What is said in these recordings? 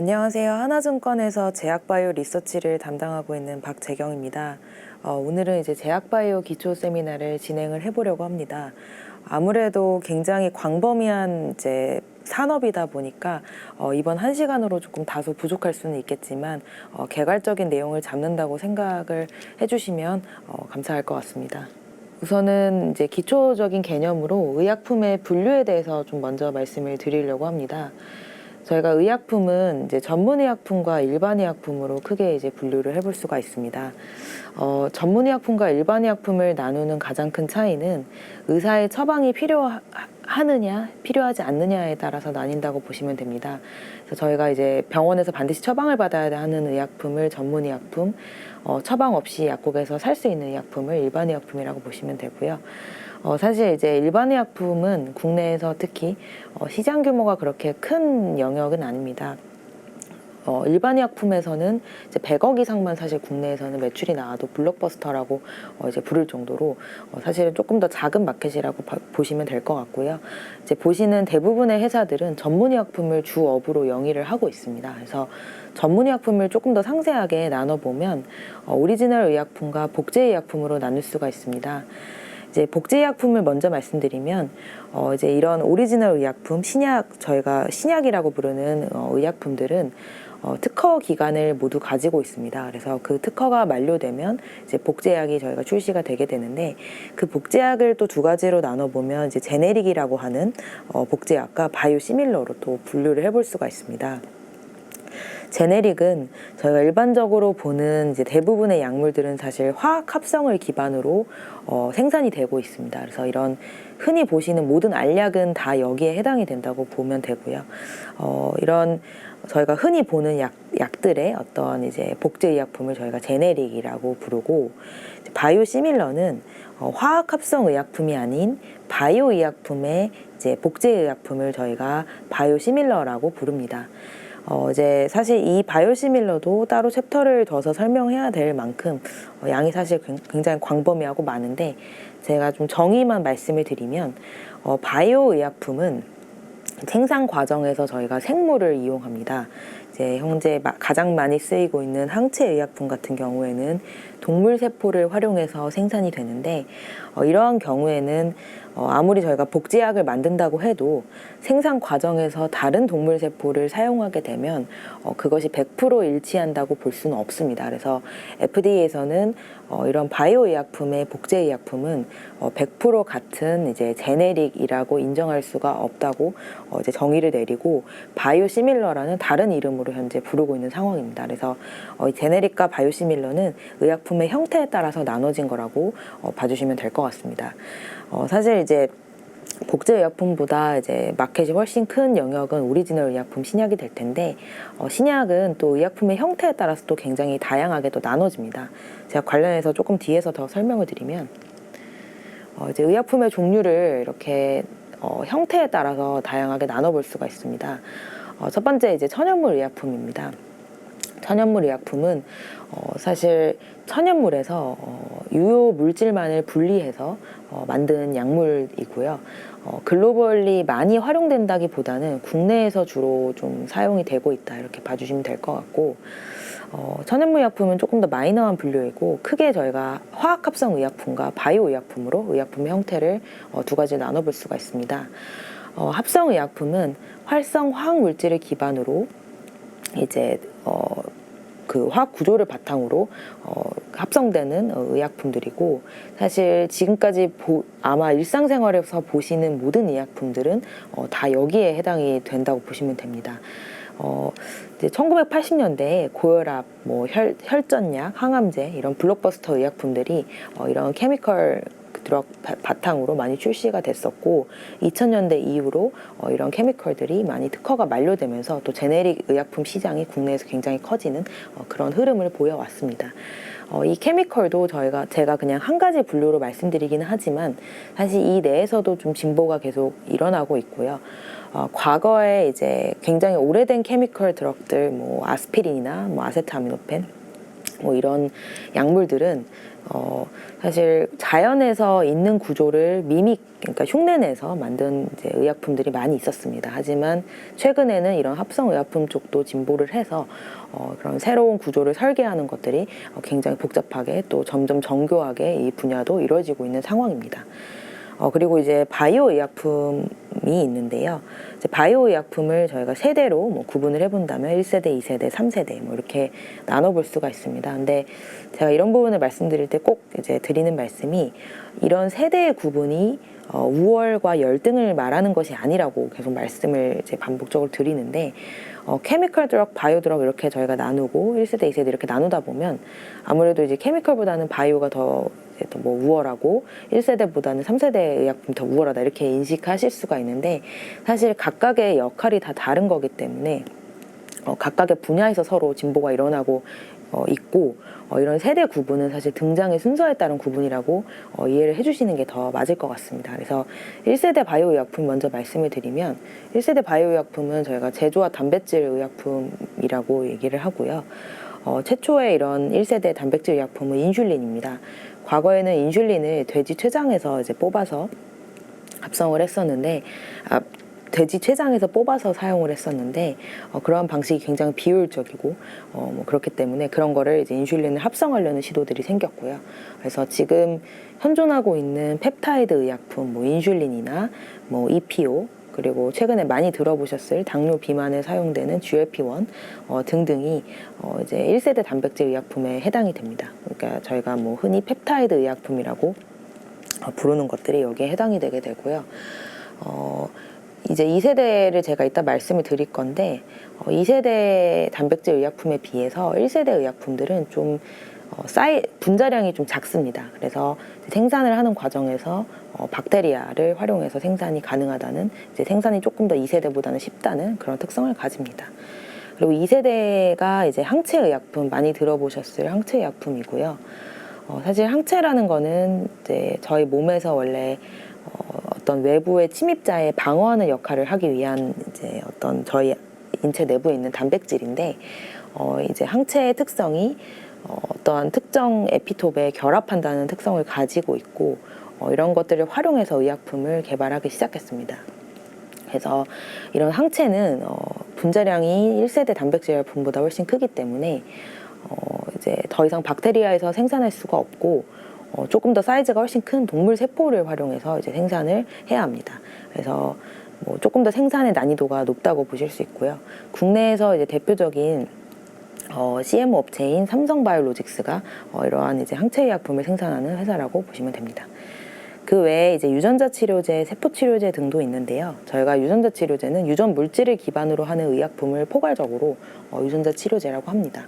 안녕하세요. 하나증권에서 제약바이오 리서치를 담당하고 있는 박재경입니다. 오늘은 이제 제약바이오 기초 세미나를 진행을 해보려고 합니다. 아무래도 굉장히 광범위한 이제 산업이다 보니까 이번 1시간으로 조금 다소 부족할 수는 있겠지만 개괄적인 내용을 잡는다고 생각을 해주시면 감사할 것 같습니다. 우선은 이제 기초적인 개념으로 의약품의 분류에 대해서 좀 먼저 말씀을 드리려고 합니다. 저희가 의약품은 이제 전문의약품과 일반의약품으로 크게 이제 분류를 해볼 수가 있습니다. 전문의약품과 일반의약품을 나누는 가장 큰 차이는 의사의 처방이 필요하느냐, 필요하지 않느냐에 따라서 나뉜다고 보시면 됩니다. 그래서 저희가 이제 병원에서 반드시 처방을 받아야 하는 의약품을 전문의약품, 처방 없이 약국에서 살 수 있는 의약품을 일반의약품이라고 보시면 되고요. 사실 이제 일반의약품은 국내에서 특히 시장 규모가 그렇게 큰 영역은 아닙니다. 일반의약품에서는 이제 100억 이상만 사실 국내에서는 매출이 나와도 블록버스터라고 이제 부를 정도로 사실은 조금 더 작은 마켓이라고 보시면 될 것 같고요. 이제 보시는 대부분의 회사들은 전문의약품을 주업으로 영위를 하고 있습니다. 그래서 전문의약품을 조금 더 상세하게 나눠보면 오리지널 의약품과 복제의약품으로 나눌 수가 있습니다. 이제 복제의약품을 먼저 말씀드리면 이제 이런 오리지널 의약품, 신약, 저희가 신약이라고 부르는 의약품들은 특허 기간을 모두 가지고 있습니다. 그래서 그 특허가 만료되면 이제 복제약이 저희가 출시가 되게 되는데, 그 복제약을 또 두 가지로 나눠보면 이제 제네릭이라고 하는 복제약과 바이오시밀러로 또 분류를 해볼 수가 있습니다. 제네릭은 저희가 일반적으로 보는 이제 대부분의 약물들은 사실 화학 합성을 기반으로 생산이 되고 있습니다. 그래서 이런 흔히 보시는 모든 알약은 다 여기에 해당이 된다고 보면 되고요. 이런 저희가 흔히 보는 약들의 어떤 이제 복제의약품을 저희가 제네릭이라고 부르고, 바이오시밀러는 화학 합성 의약품이 아닌 바이오의약품의 이제 복제의약품을 저희가 바이오시밀러라고 부릅니다. 이제 사실 이 바이오시밀러도 따로 챕터를 둬서 설명해야 될 만큼 양이 사실 굉장히 광범위하고 많은데, 제가 좀 정의만 말씀을 드리면 바이오 의약품은 생산 과정에서 저희가 생물을 이용합니다. 이제 현재 가장 많이 쓰이고 있는 항체 의약품 같은 경우에는 동물 세포를 활용해서 생산이 되는데, 이러한 경우에는 아무리 저희가 복제약을 만든다고 해도 생산 과정에서 다른 동물 세포를 사용하게 되면 그것이 100% 일치한다고 볼 수는 없습니다. 그래서 FDA에서는 이런 바이오 의약품의 복제 의약품은 100% 같은 이제 제네릭이라고 인정할 수가 없다고 이제 정의를 내리고, 바이오시밀러라는 다른 이름으로 현재 부르고 있는 상황입니다. 그래서 제네릭과 바이오시밀러는 의약품의 형태에 따라서 나눠진 거라고 봐주시면 될 것 같습니다. 사실 이제 복제 의약품보다 이제 마켓이 훨씬 큰 영역은 오리지널 의약품 신약이 될 텐데, 신약은 또 의약품의 형태에 따라서 또 굉장히 다양하게 또 나눠집니다. 제가 관련해서 조금 뒤에서 더 설명을 드리면, 이제 의약품의 종류를 이렇게 형태에 따라서 다양하게 나눠볼 수가 있습니다. 첫 번째 이제 천연물 의약품입니다. 천연물 의약품은 사실 천연물에서 유효 물질만을 분리해서 만든 약물이고요. 글로벌리 많이 활용된다기보다는 국내에서 주로 좀 사용이 되고 있다, 이렇게 봐주시면 될 것 같고, 천연물 의약품은 조금 더 마이너한 분류이고, 크게 저희가 화학합성 의약품과 바이오 의약품으로 의약품의 형태를 두 가지 나눠볼 수가 있습니다. 합성 의약품은 활성 화학 물질을 기반으로 이제 그 화학 구조를 바탕으로 합성되는 의약품들이고, 사실 지금까지 아마 일상생활에서 보시는 모든 의약품들은 다 여기에 해당이 된다고 보시면 됩니다. 이제 1980년대에 고혈압, 뭐 혈전약, 항암제 이런 블록버스터 의약품들이 이런 케미컬 드럭 바탕으로 많이 출시가 됐었고, 2000년대 이후로 이런 케미컬들이 많이 특허가 만료되면서 또 제네릭 의약품 시장이 국내에서 굉장히 커지는 그런 흐름을 보여왔습니다. 이 케미컬도 제가 그냥 한 가지 분류로 말씀드리기는 하지만 사실 이 내에서도 좀 진보가 계속 일어나고 있고요. 과거에 이제 굉장히 오래된 케미컬 드럭들, 뭐 아스피린이나 뭐 아세트아미노펜, 뭐 이런 약물들은 사실 자연에서 있는 구조를 그러니까 흉내내서 만든 이제 의약품들이 많이 있었습니다. 하지만 최근에는 이런 합성 의약품 쪽도 진보를 해서 그런 새로운 구조를 설계하는 것들이 굉장히 복잡하게 또 점점 정교하게 이 분야도 이루어지고 있는 상황입니다. 그리고 이제 바이오 의약품이 있는데요. 이제 바이오 의약품을 저희가 세대로 뭐 구분을 해본다면 1세대, 2세대, 3세대 뭐 이렇게 나눠볼 수가 있습니다. 근데 제가 이런 부분을 말씀드릴 때 꼭 이제 드리는 말씀이 이런 세대의 구분이 우월과 열등을 말하는 것이 아니라고 계속 말씀을 이제 반복적으로 드리는데 케미컬 드럭, 바이오 드럭 이렇게 저희가 나누고 1세대, 2세대 이렇게 나누다 보면 아무래도 이제 케미컬보다는 바이오가 더 뭐 우월하고 1세대보다는 3세대 의약품이 더 우월하다 이렇게 인식하실 수가 있는데 사실 각각의 역할이 다 다른 거기 때문에 각각의 분야에서 서로 진보가 일어나고 있고 이런 세대 구분은 사실 등장의 순서에 따른 구분이라고 이해를 해주시는 게 더 맞을 것 같습니다. 그래서 1세대 바이오 의약품 먼저 말씀을 드리면 1세대 바이오 의약품은 저희가 제조와 단백질 의약품이라고 얘기를 하고요. 최초의 이런 1세대 단백질 의약품은 인슐린입니다. 과거에는 인슐린을 돼지 췌장에서 이제 뽑아서 합성을 했었는데 돼지 췌장에서 뽑아서 사용을 했었는데 그러한 방식이 굉장히 비효율적이고 뭐 그렇기 때문에 그런 거를 이제 인슐린을 합성하려는 시도들이 생겼고요. 그래서 지금 현존하고 있는 펩타이드 의약품, 뭐 인슐린이나 뭐 EPO 그리고 최근에 많이 들어보셨을 당뇨 비만에 사용되는 GLP-1 등등이 이제 1세대 단백질 의약품에 해당이 됩니다. 그러니까 저희가 뭐 흔히 펩타이드 의약품이라고 부르는 것들이 여기에 해당이 되게 되고요. 이제 2세대를 제가 이따 말씀을 드릴 건데 2세대 단백질 의약품에 비해서 1세대 의약품들은 좀 분자량이 좀 작습니다. 그래서 생산을 하는 과정에서 박테리아를 활용해서 생산이 가능하다는 이제 생산이 조금 더 2세대보다는 쉽다는 그런 특성을 가집니다. 그리고 2세대가 이제 항체 의약품 많이 들어보셨을 항체 의약품이고요. 사실 항체라는 거는 이제 저희 몸에서 원래 어떤 외부의 침입자의 방어하는 역할을 하기 위한 이제 어떤 저희 인체 내부에 있는 단백질인데 이제 항체의 특성이 어떠한 특정 에피톱에 결합한다는 특성을 가지고 있고 이런 것들을 활용해서 의약품을 개발하기 시작했습니다. 그래서 이런 항체는 분자량이 1세대 단백질 의약품보다 훨씬 크기 때문에 이제 더 이상 박테리아에서 생산할 수가 없고 조금 더 사이즈가 훨씬 큰 동물 세포를 활용해서 이제 생산을 해야 합니다. 그래서 뭐 조금 더 생산의 난이도가 높다고 보실 수 있고요. 국내에서 이제 대표적인 CMO 업체인 삼성바이오로직스가 이러한 이제 항체 의약품을 생산하는 회사라고 보시면 됩니다. 그 외에 이제 유전자 치료제, 세포 치료제 등도 있는데요. 저희가 유전자 치료제는 유전 물질을 기반으로 하는 의약품을 포괄적으로 유전자 치료제라고 합니다.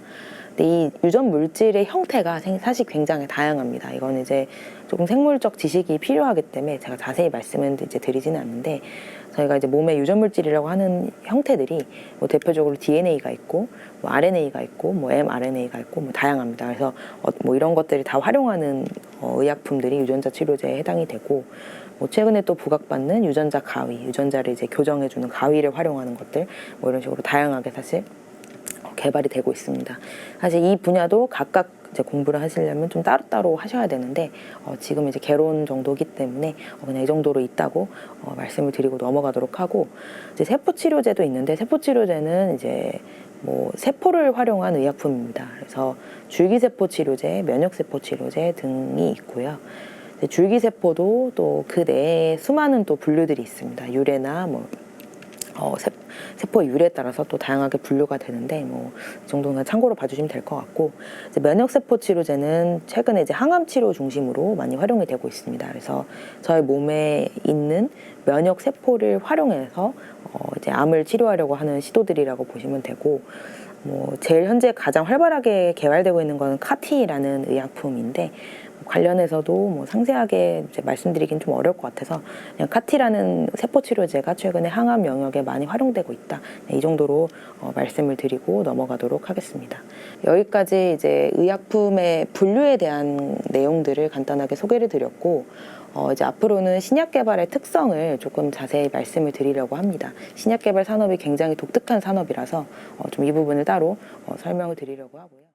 근데 이 유전 물질의 형태가 사실 굉장히 다양합니다. 이건 이제 조금 생물적 지식이 필요하기 때문에 제가 자세히 말씀은 이제 드리지는 않는데 저희가 이제 몸의 유전 물질이라고 하는 형태들이 뭐 대표적으로 DNA가 있고 뭐 RNA가 있고 뭐 mRNA가 있고 뭐 다양합니다. 그래서 뭐 이런 것들을 다 활용하는 의약품들이 유전자 치료제에 해당이 되고 뭐 최근에 또 부각받는 유전자 가위, 유전자를 이제 교정해주는 가위를 활용하는 것들 뭐 이런 식으로 다양하게 사실 개발이 되고 있습니다. 사실 이 분야도 각각 이제 공부를 하시려면 좀 따로따로 하셔야 되는데 지금 이제 개론 정도기 때문에 그냥 이 정도로 있다고 말씀을 드리고 넘어가도록 하고 이제 세포 치료제도 있는데 세포 치료제는 이제 뭐 세포를 활용한 의약품입니다. 그래서 줄기세포 치료제, 면역세포 치료제 등이 있고요. 줄기세포도 또 그 내에 수많은 또 분류들이 있습니다. 유래나 뭐 세포 유래에 따라서 또 다양하게 분류가 되는데 뭐 이 정도는 참고로 봐주시면 될 것 같고 이제 면역세포 치료제는 최근에 이제 항암 치료 중심으로 많이 활용이 되고 있습니다. 그래서 저희 몸에 있는 면역 세포를 활용해서 이제 암을 치료하려고 하는 시도들이라고 보시면 되고 뭐 제일 현재 가장 활발하게 개발되고 있는 거는 카티라는 의약품인데 관련해서도 뭐 상세하게 이제 말씀드리긴 좀 어려울 것 같아서 그냥 카티라는 세포 치료제가 최근에 항암 영역에 많이 활용되고 있다. 이 정도로 말씀을 드리고 넘어가도록 하겠습니다. 여기까지 이제 의약품의 분류에 대한 내용들을 간단하게 소개를 드렸고 이제 앞으로는 신약 개발의 특성을 조금 자세히 말씀을 드리려고 합니다. 신약 개발 산업이 굉장히 독특한 산업이라서 좀 이 부분을 따로 설명을 드리려고 하고요.